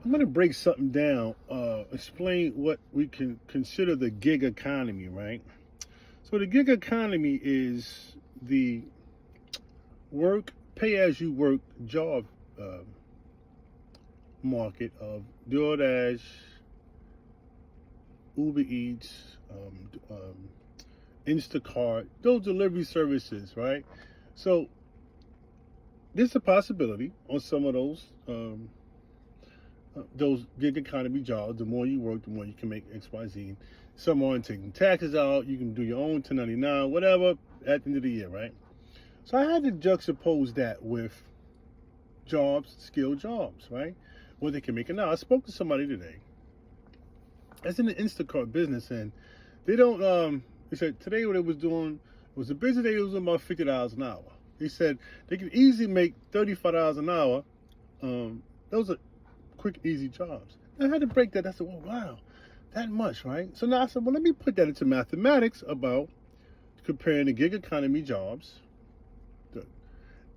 I'm going to break something down, explain what we can consider the gig economy, right? So the gig economy is the work, pay as you work job uh, market of DoorDash, Uber Eats, Instacart, those delivery services, right? So there's a possibility on some of those gig economy jobs. The more you work, the more you can make X, Y, Z. Some aren't taking taxes out. You can do your own 1099, whatever, at the end of the year, right? So I had to juxtapose that with jobs, skilled jobs, right? What they can make. And now I spoke to somebody today that's in the Instacart business, and they don't. They said today what they was doing was a busy day. It was about $50 an hour. He said they could easily make $35 an hour. Those are quick, easy jobs. I had to break that. I said, well, wow, that much, right? So now I said, well, let me put that into mathematics about comparing the gig economy jobs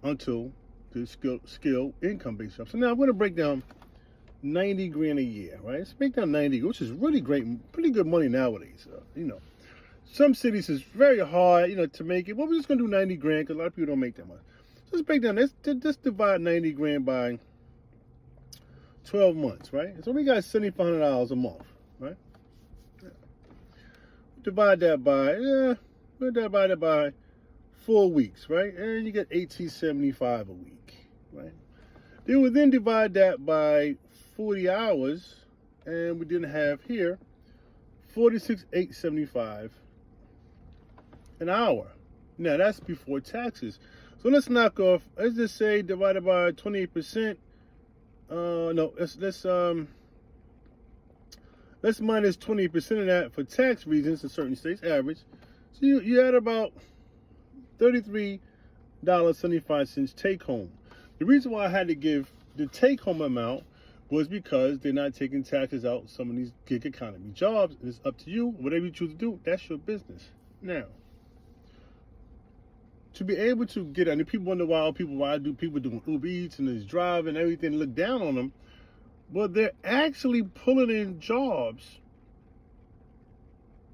until the skill income-based jobs. So now I'm going to break down 90 grand a year, right? Let's break down 90, which is really great, pretty good money nowadays. Some cities is very hard, to make it. Well, we're just going to do 90 grand because a lot of people don't make that much. So let's break down, let's divide 90 grand by 12 months, right? So we got $7,500 a month, right? Divide that by 4 weeks, right? And you get $1,875 a week, right? Then we then divide that by 40 hours, and we didn't have here $46,875 an hour. Now that's before taxes. So let's knock off. Let's just say divided by 28%. No, let's minus 20% of that for tax reasons in certain states, average. So you had about $33.75 take home. The reason why I had to give the take home amount was because they're not taking taxes out some of these gig economy jobs. And it's up to you. Whatever you choose to do, that's your business. Now, to be able to get, and people wonder why people doing Uber Eats and this drive and everything, look down on them. But they're actually pulling in jobs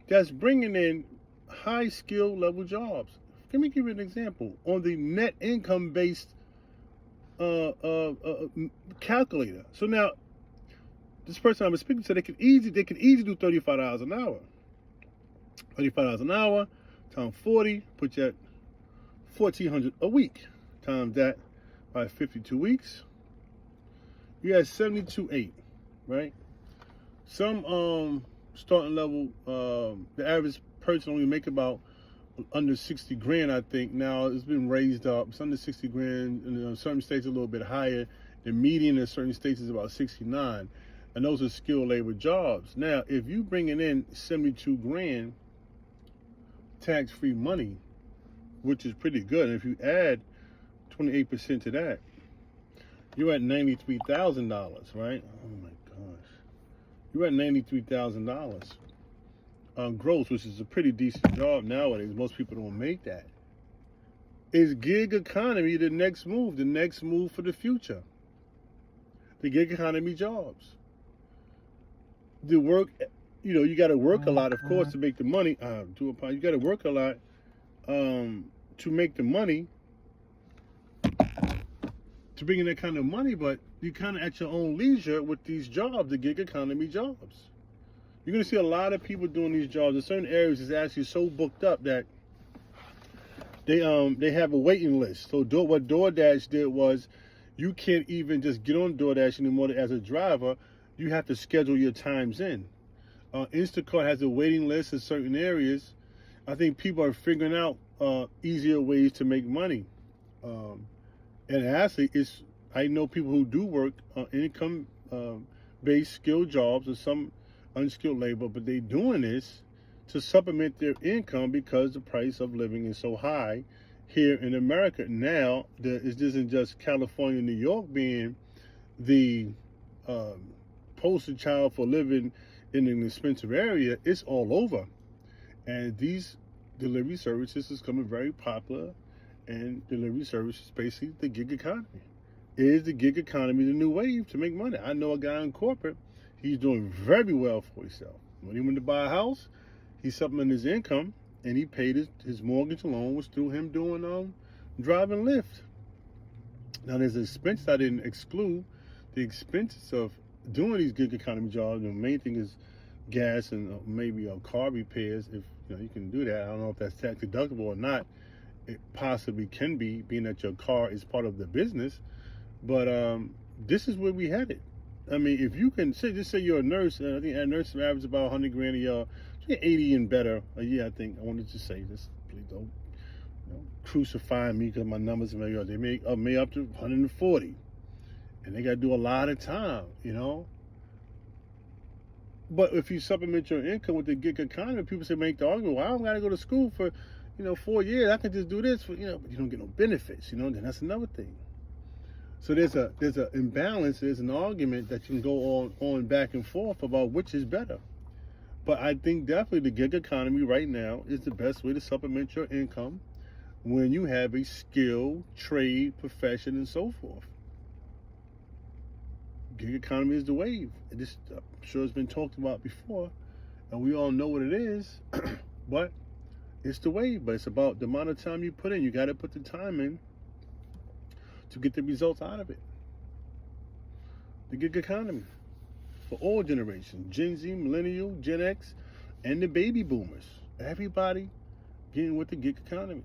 that's bringing in high skill level jobs. Let me give you an example. On the net income based calculator. So now, this person I'm speaking to, they can easily do $35 an hour. $35 an hour times 40, put you at $1,400 a week. Times that by 52 weeks, you had 72.8, right? Some starting level, the average person only make about under 60 grand, I think. Now it's been raised up. It's under 60 grand. In certain states a little bit higher. The median in certain states is about 69. And those are skilled labor jobs. Now, if you bringing in 72 grand tax-free money, which is pretty good, and if you add 28% to that, you're at $93,000, right? Oh my gosh. You're at $93,000 gross, which is a pretty decent job nowadays. Most people don't make that. Is gig economy the next move for the future? The gig economy jobs. The work, you got to work a lot, of course, to make the money. You got to work a lot to make the money, to bring in that kind of money, but you kind of at your own leisure with these jobs, the gig economy jobs. You're going to see a lot of people doing these jobs. In certain areas, it's actually so booked up that they have a waiting list. So what DoorDash did was, you can't even just get on DoorDash anymore as a driver. You have to schedule your times in. Instacart has a waiting list in certain areas. I think people are figuring out easier ways to make money. And actually, I know people who do work income-based skilled jobs or some unskilled labor, but they're doing this to supplement their income because the price of living is so high here in America. Now, it isn't just California, New York being the poster child for living in an expensive area. It's all over. And these delivery services is becoming very popular, and delivery services basically the gig economy. is the gig economy the new wave to make money? I know a guy in corporate, he's doing very well for himself. When he went to buy a house, he supplemented his income, and he paid his mortgage loan was through him doing driving Lyft. Now there's expenses I didn't exclude. The expenses of doing these gig economy jobs, the main thing is gas and maybe car repairs. If you can do that, I don't know if that's tax deductible or not. It possibly can be, being that your car is part of the business. But this is where we headed. I mean, if you can just say you're a nurse, I think a nurse average about 100 grand a year, 80 and better a year. I think I wanted to say this. Please don't crucify me because my numbers they may up to 140, and they got to do a lot of time, But if you supplement your income with the gig economy, people say make the argument, well, I don't got to go to school for 4 years. I can just do this but you don't get no benefits, Then that's another thing. So there's an imbalance. There's an argument that you can go on back and forth about which is better. But I think definitely the gig economy right now is the best way to supplement your income when you have a skill, trade, profession, and so forth. Gig economy is the wave. I'm sure it's been talked about before, and we all know what it is. But it's the wave. But it's about the amount of time you put in. You got to put the time in to get the results out of it. The gig economy for all generations, Gen Z, Millennial, Gen X, and the baby boomers. Everybody getting with the gig economy.